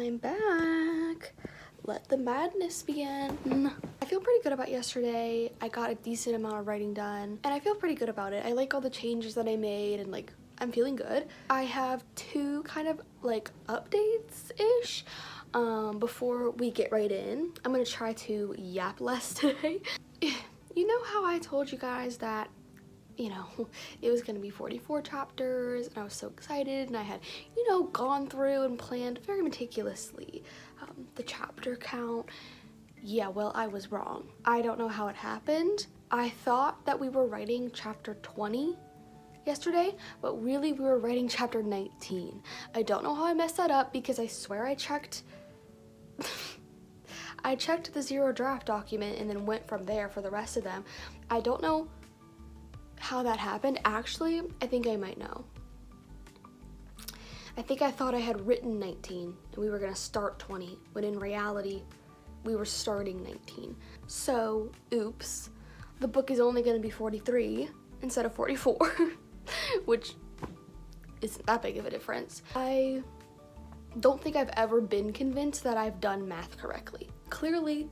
I'm back. Let the madness begin. I feel pretty good about yesterday. I got a decent amount of writing done and I feel pretty good about it. I like all the changes that I made and like I'm feeling good. I have two kind of like updates-ish before we get right in. I'm gonna try to yap less today. You know how I told you guys that it was gonna be 44 chapters and I was so excited and I had, gone through and planned very meticulously the chapter count. Yeah, well, I was wrong. I don't know how it happened. I thought that we were writing chapter 20 yesterday, but really we were writing chapter 19. I don't know how I messed that up because I swear I checked I checked the zero draft document and then went from there for the rest of them. I don't know how that happened. Actually, I think I might know. I think I thought I had written 19 and we were gonna start 20, when in reality, we were starting 19. So, oops, the book is only gonna be 43 instead of 44, which isn't that big of a difference. I don't think I've ever been convinced that I've done math correctly. Clearly,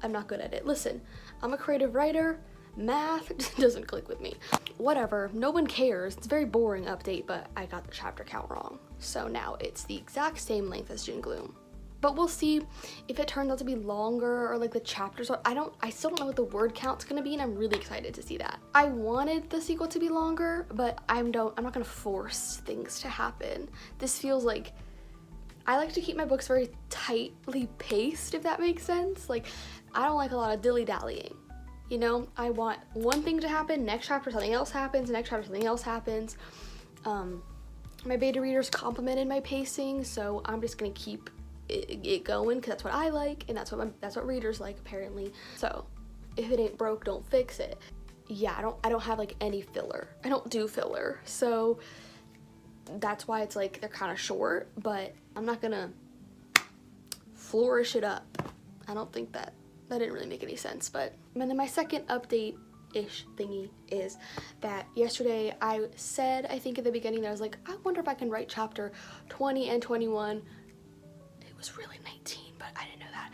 I'm not good at it. Listen, I'm a creative writer. Math doesn't click with me. Whatever, no one cares. It's a very boring update, but I got the chapter count wrong. So now it's the exact same length as June Gloom. But we'll see if it turns out to be longer or like the chapters are, I still don't know what the word count's gonna be and I'm really excited to see that. I wanted the sequel to be longer, but I'm not gonna force things to happen. This feels like, I like to keep my books very tightly paced, if that makes sense. Like, I don't like a lot of dilly-dallying. I want one thing to happen, next chapter something else happens, next chapter something else happens. My beta readers complimented my pacing, so I'm just gonna keep it going because that's what I like and that's what readers like apparently. So if it ain't broke, don't fix it. Yeah, I don't have like any filler. I don't do filler, so that's why it's like they're kind of short, but I'm not gonna flourish it up. I don't think that didn't really make any sense. But and then my second update-ish thingy is that yesterday I said, I think at the beginning, that I was like, I wonder if I can write chapter 20 and 21. It was really 19, but I didn't know that.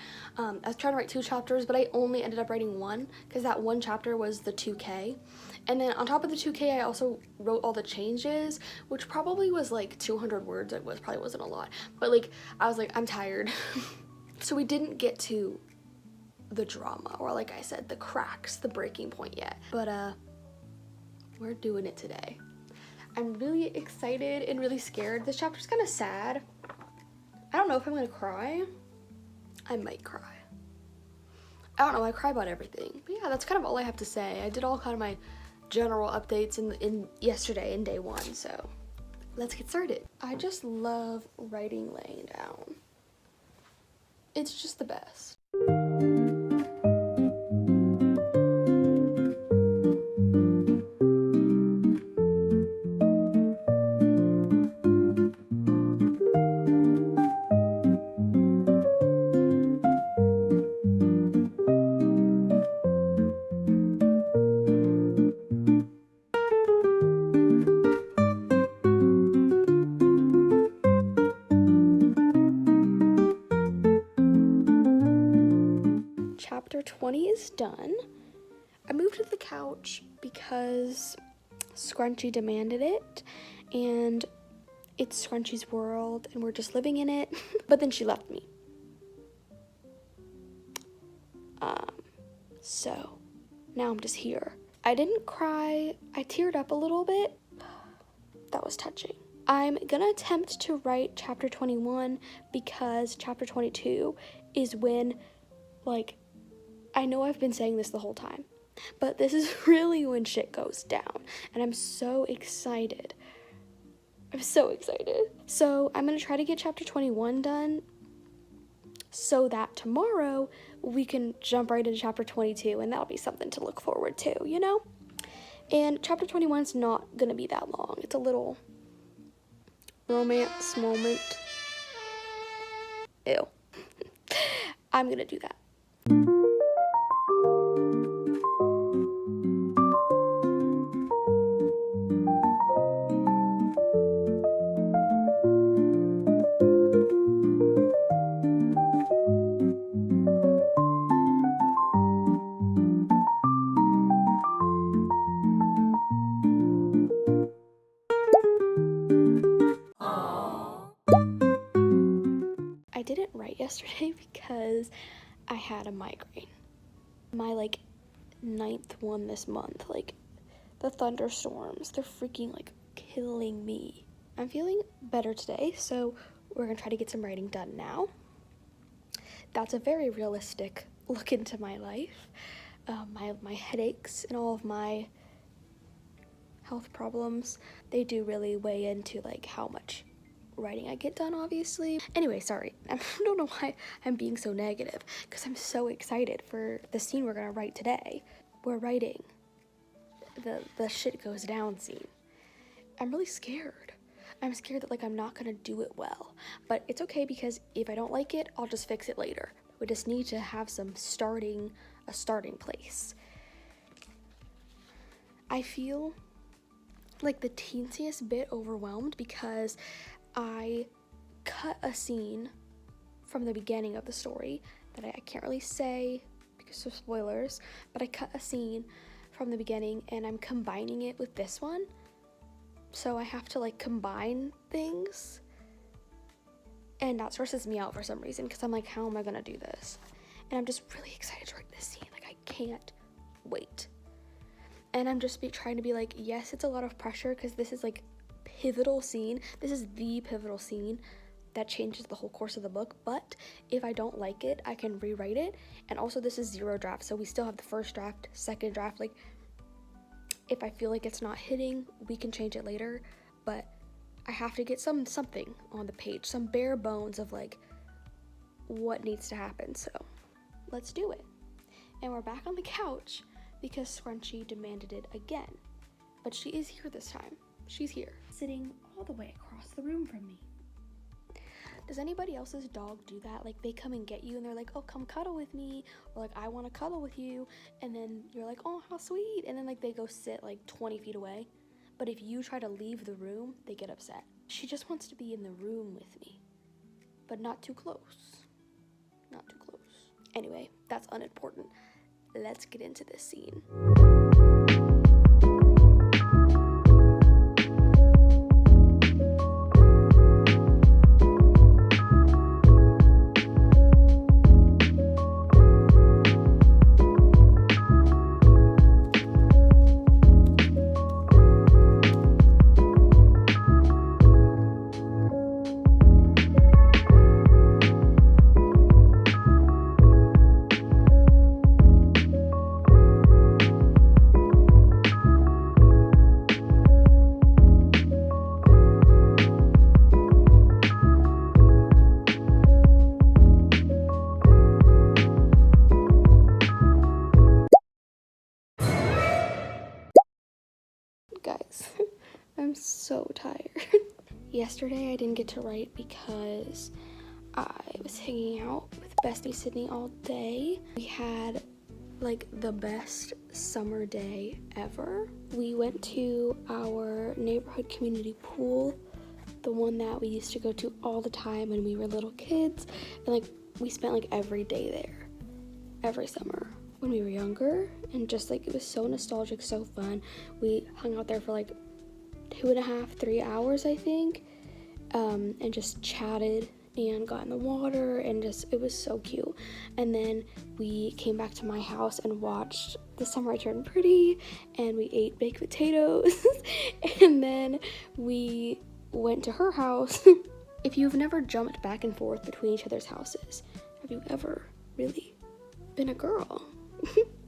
I was trying to write 2 chapters, but I only ended up writing 1 because that one chapter was the 2K. And then on top of the 2K, I also wrote all the changes, which probably was like 200 words. It probably wasn't a lot, but like, I was like, I'm tired. So we didn't get to the drama, or like I said, the cracks, the breaking point yet, but we're doing it today. I'm really excited and really scared. This chapter's kind of sad. I don't know if I'm gonna cry. I might cry. I don't know, I cry about everything. But yeah, that's kind of all I have to say. I did all kind of my general updates in yesterday in day 1, so let's get started. I just love writing laying down. It's just the best. Chapter 20 is done. I moved to the couch because Scrunchy demanded it, and it's Scrunchy's world, and we're just living in it. But then she left me. So now I'm just here. I didn't cry. I teared up a little bit. That was touching. I'm gonna attempt to write chapter 21 because chapter 22 is when, like, I know I've been saying this the whole time, but this is really when shit goes down, and I'm so excited. I'm so excited. So I'm gonna try to get chapter 21 done so that tomorrow we can jump right into chapter 22, and that'll be something to look forward to, And chapter 21 is not gonna be that long. It's a little romance moment. Ew. I'm gonna do that. I didn't write yesterday because I had a migraine. My like 9th one this month. Like the thunderstorms, they're freaking like killing me. I'm feeling better today, so we're gonna try to get some writing done now. That's a very realistic look into my life. My headaches and all of my health problems, they do really weigh into like how much writing I get done, obviously. Anyway, sorry, I don't know why I'm being so negative, because I'm so excited for the scene we're gonna write today. We're writing the shit goes down scene. I'm really scared. I'm scared that like I'm not gonna do it well, but it's okay because if I don't like it, I'll just fix it later. We just need to have a starting place. I feel like the teensiest bit overwhelmed because I cut a scene from the beginning of the story that I can't really say because of spoilers, but I cut a scene from the beginning and I'm combining it with this one. So I have to like combine things, and that stresses me out for some reason because I'm like, how am I gonna do this? And I'm just really excited to write this scene. Like I can't wait. And I'm just trying to be like, yes, it's a lot of pressure because this is like pivotal scene. This is the pivotal scene that changes the whole course of the book. But if I don't like it, I can rewrite it. And also this is 0 draft, so we still have the first draft, second draft. Like if I feel like it's not hitting, we can change it later. But I have to get something on the page, some bare bones of like what needs to happen. So let's do it. And we're back on the couch because Scrunchy demanded it again. But she is here this time. She's here, sitting all the way across the room from me. Does anybody else's dog do that? Like they come and get you and they're like, oh, come cuddle with me, or like, I want to cuddle with you, and then you're like, oh, how sweet, and then like they go sit like 20 feet away. But if you try to leave the room, they get upset. She just wants to be in the room with me, but not too close. Not too close. Anyway, that's unimportant. Let's get into this scene. Guys, I'm so tired. Yesterday I didn't get to write because I was hanging out with Bestie Sydney all day. We had like the best summer day ever. We went to our neighborhood community pool, the one that we used to go to all the time when we were little kids, and like we spent like every day there, every summer when we were younger, and just like it was so nostalgic, so fun. We hung out there for like 2.5, 3 hours, I think, and just chatted and got in the water, and just it was so cute. And then we came back to my house and watched The Summer I Turned Pretty, and we ate baked potatoes and then we went to her house. If you've never jumped back and forth between each other's houses, have you ever really been a girl?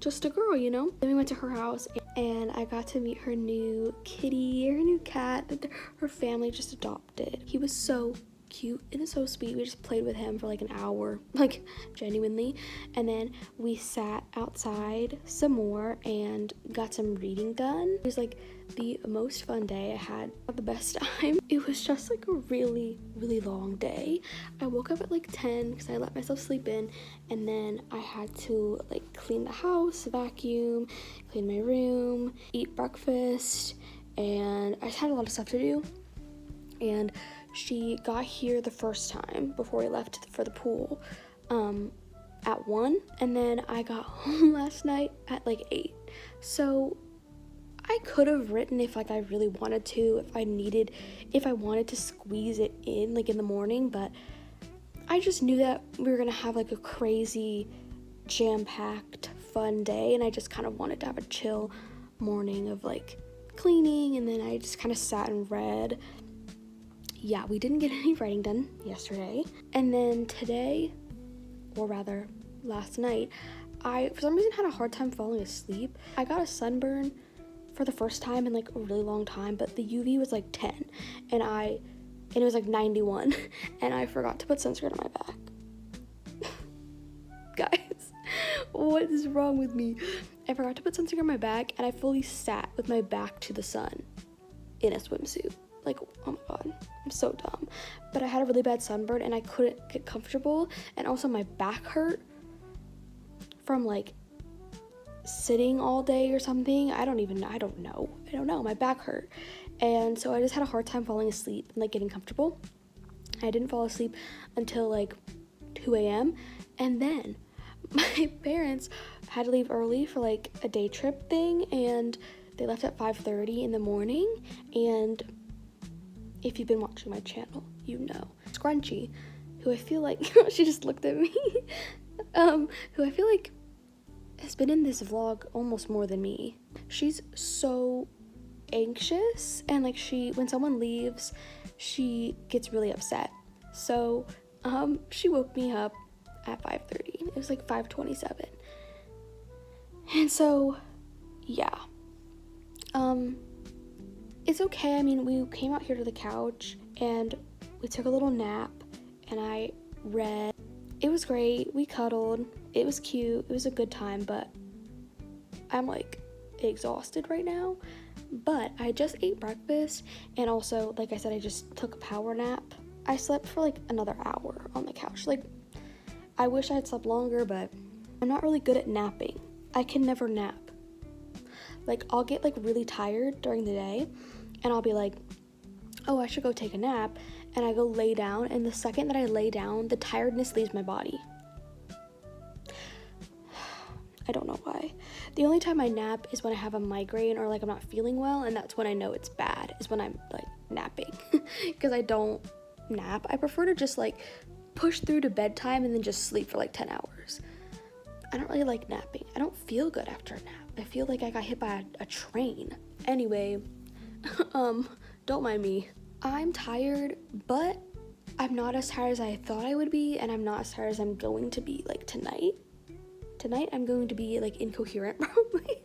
Just a girl, you know? Then we went to her house and I got to meet her new kitty, her new cat that her family just adopted. He was so cute and so sweet. We just played with him for like an hour, like genuinely. And then we sat outside some more and got some reading done. It was like the most fun day I had, the best time. It was just like a really, really long day. I woke up at like 10 because I let myself sleep in, and then I had to like clean the house, vacuum, clean my room, eat breakfast, and I just had a lot of stuff to do. And she got here the first time before we left for the pool at 1, and then I got home last night at like 8. So I could have written if like I really wanted to, if I wanted to squeeze it in like in the morning, but I just knew that we were gonna have like a crazy jam-packed fun day, and I just kind of wanted to have a chill morning of like cleaning, and then I just kind of sat and read. Yeah, we didn't get any writing done yesterday, and then today, or rather last night, I for some reason had a hard time falling asleep. I got a sunburn for the first time in like a really long time, but the UV was like 10 and it was like 91 and I forgot to put sunscreen on my back. Guys, what is wrong with me? I forgot to put sunscreen on my back, and I fully sat with my back to the sun in a swimsuit. Like, oh my god, I'm so dumb. But I had a really bad sunburn and I couldn't get comfortable, and also my back hurt from like sitting all day or something. I don't know. My back hurt. And so I just had a hard time falling asleep and like getting comfortable. I didn't fall asleep until like 2 a.m. And then my parents had to leave early for like a day trip thing, and they left at 5:30 in the morning. And if you've been watching my channel, you know Scrunchy, who I feel like she just looked at me, who I feel like has been in this vlog almost more than me. She's so anxious, and like when someone leaves, she gets really upset. So she woke me up at 5:30. It was like 5:27. And so yeah, it's okay. I mean, we came out here to the couch and we took a little nap, and I read. It was great. We cuddled. It was cute. It was a good time, but I'm like exhausted right now. But I just ate breakfast, and also, like I said, I just took a power nap. I slept for like another hour on the couch. Like, I wish I had slept longer, but I'm not really good at napping. I can never nap. Like, I'll get like really tired during the day, and I'll be like, oh, I should go take a nap, and I go lay down, and the second that I lay down, the tiredness leaves my body. I don't know why. The only time I nap is when I have a migraine or like I'm not feeling well, and that's when I know it's bad, is when I'm like napping. Because I don't nap. I prefer to just like push through to bedtime and then just sleep for like 10 hours. I don't really like napping. I don't feel good after a nap. I feel like I got hit by a train. Anyway, don't mind me. I'm tired, but I'm not as tired as I thought I would be, and I'm not as tired as I'm going to be like tonight. Tonight I'm going to be like incoherent probably.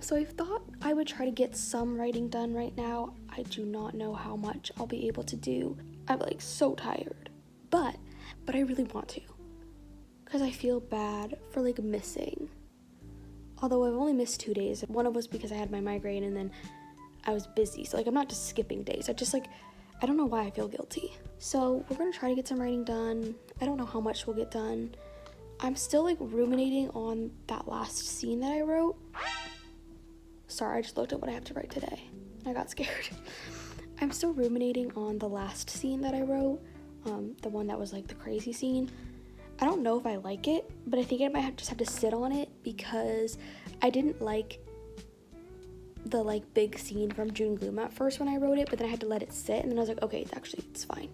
So I thought I would try to get some writing done right now. I do not know how much I'll be able to do. I'm like so tired, but I really want to, because I feel bad for like missing. Although I've only missed 2 days. One of was because I had my migraine, and then I was busy. So like I'm not just skipping days. I don't know why I feel guilty. So we're gonna try to get some writing done. I don't know how much we'll get done. I'm still like ruminating on that last scene that I wrote. Sorry, I just looked at what I have to write today. I got scared. I'm still ruminating on the last scene that I wrote, the one that was like the crazy scene. I don't know if I like it, but I think I might just have to sit on it, because I didn't like the like big scene from June Gloom at first when I wrote it, but then I had to let it sit, and then I was like, okay, it's fine.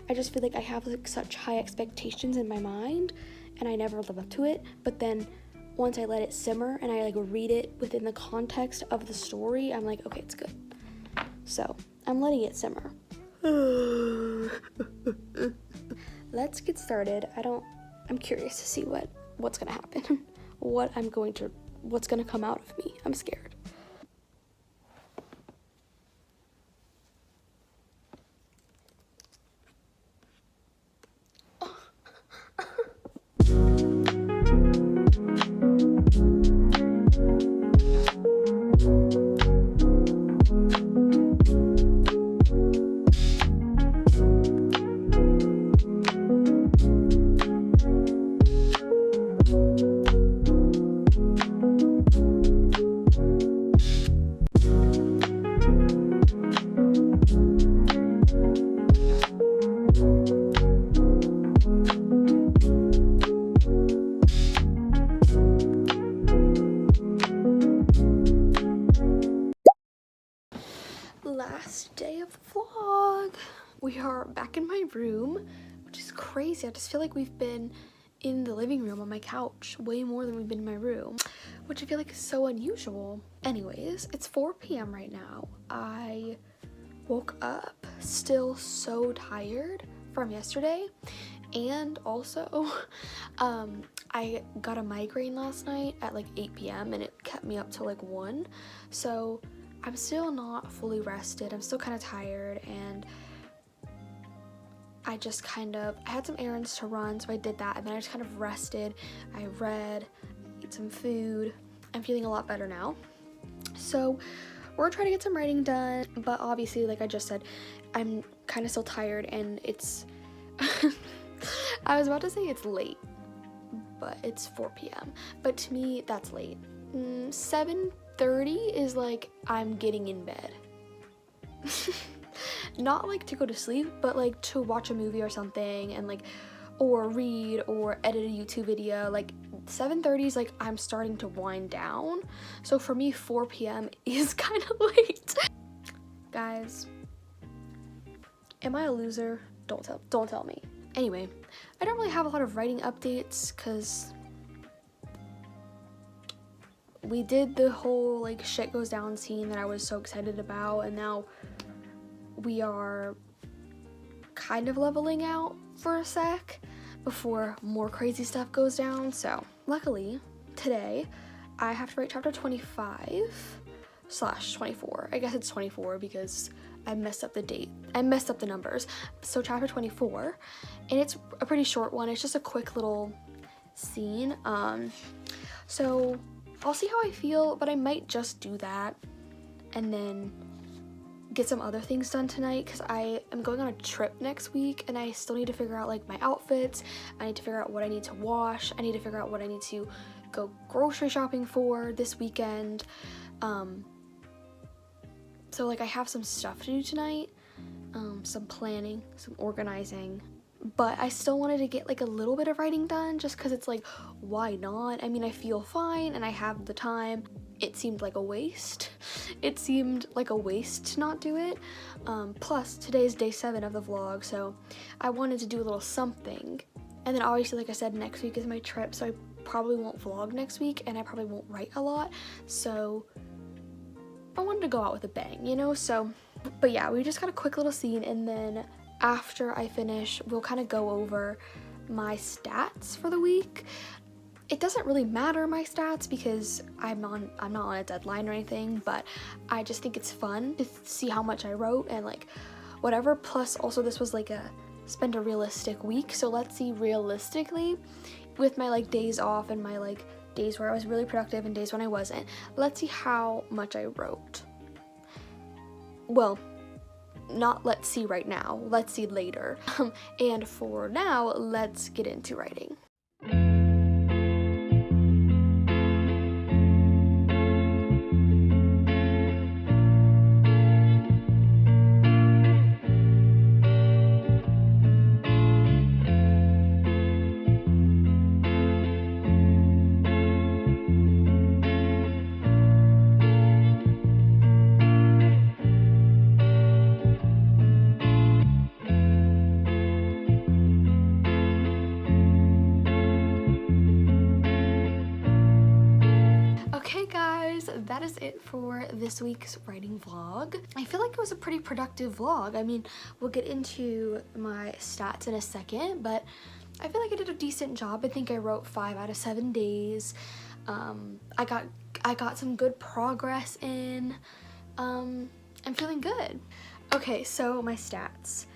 I just feel like I have like such high expectations in my mind, and I never live up to it. But then once I let it simmer and I like read it within the context of the story, I'm like, okay, it's good. So I'm letting it simmer. Let's get started. I'm curious to see what's gonna happen. What's gonna come out of me. I'm scared. which is crazy. I just feel like we've been in the living room on my couch way more than we've been in my room, which I feel like is so unusual. Anyways, it's 4 p.m. right now. I woke up still so tired from yesterday, and also I got a migraine last night at like 8 p.m. and it kept me up till like 1, so I'm still not fully rested. I'm still kind of tired, and I had some errands to run, so I did that, and then I just kind of rested. I read, ate some food. I'm feeling a lot better now. So we're trying to get some writing done, but obviously, like I just said, I'm kind of still tired, and it's I was about to say it's late, but it's 4 p.m. But to me, that's late. 7:30 is like I'm getting in bed. Not like to go to sleep, but like to watch a movie or something, and like, or read or edit a YouTube video. Like 7:30 is like I'm starting to wind down. So for me, 4 p.m. is kind of late. Guys, am I a loser? Don't tell me. Anyway, I don't really have a lot of writing updates because we did the whole like shit goes down scene that I was so excited about, and now we are kind of leveling out for a sec before more crazy stuff goes down. So luckily today I have to write chapter 25/24. I guess it's 24 because I messed up the date. I messed up the numbers. So chapter 24, and it's a pretty short one. It's just a quick little scene. So I'll see how I feel, but I might just do that and then get some other things done tonight, because I am going on a trip next week, and I still need to figure out like my outfits. I need to figure out what I need to wash. I need to figure out what I need to go grocery shopping for this weekend. So like I have some stuff to do tonight, some planning, some organizing, but I still wanted to get like a little bit of writing done just because it's like, why not? I mean, I feel fine and I have the time. It seemed like a waste. It seemed like a waste to not do it. Plus, today is day 7 of the vlog, so I wanted to do a little something. And then obviously, like I said, next week is my trip, so I probably won't vlog next week, and I probably won't write a lot. So I wanted to go out with a bang, you know? So, but yeah, we just got a quick little scene, and then after I finish, we'll kind of go over my stats for the week. It doesn't really matter, my stats, because I'm not on a deadline or anything, but I just think it's fun to see how much I wrote and like whatever. Plus also this was like spend a realistic week, so let's see realistically with my like days off and my like days where I was really productive and days when I wasn't. Let's see how much I wrote. Well, not let's see right now, let's see later. And for now, let's get into writing. Okay guys, that is it for this week's writing vlog. I feel like it was a pretty productive vlog. I mean, we'll get into my stats in a second, but I feel like I did a decent job. I think I wrote 5 out of 7 days. I got some good progress in. I'm feeling good. Okay, so my stats,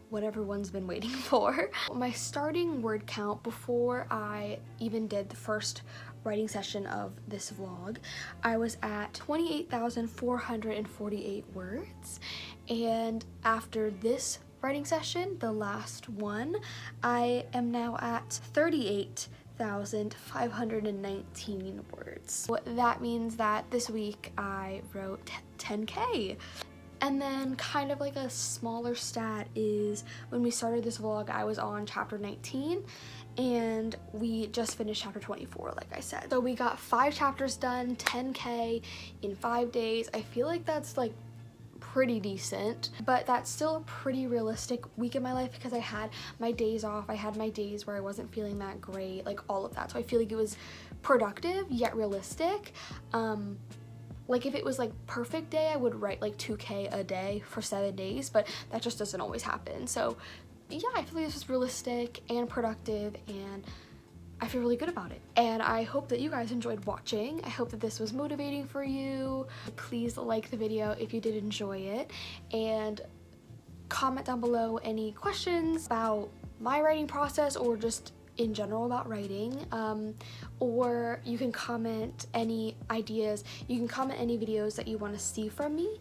what everyone's been waiting for. My starting word count before I even did the first writing session of this vlog, I was at 28,448 words, and after this writing session, the last one, I am now at 38,519 words. That means that this week I wrote 10K. And then kind of like a smaller stat is when we started this vlog, I was on chapter 19 and we just finished chapter 24, like I said. So we got 5 chapters done, 10K in 5 days. I feel like that's like pretty decent, but that's still a pretty realistic week in my life because I had my days off, I had my days where I wasn't feeling that great, like all of that. So I feel like it was productive yet realistic. Like if it was like perfect day, I would write like 2K a day for 7 days, but that just doesn't always happen. So yeah, I feel like this was realistic and productive, and I feel really good about it. And I hope that you guys enjoyed watching. I hope that this was motivating for you. Please like the video if you did enjoy it, and comment down below any questions about my writing process or just in general about writing, or you can comment any ideas. You can comment any videos that you want to see from me,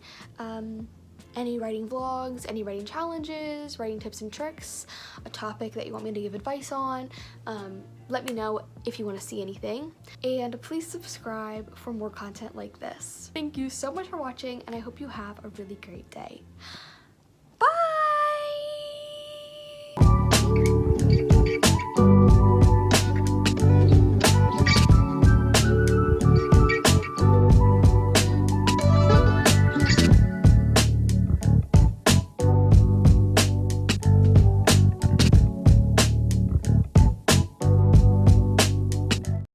any writing vlogs, any writing challenges, writing tips and tricks, a topic that you want me to give advice on. Let me know if you want to see anything, and please subscribe for more content like this. Thank you so much for watching, and I hope you have a really great day.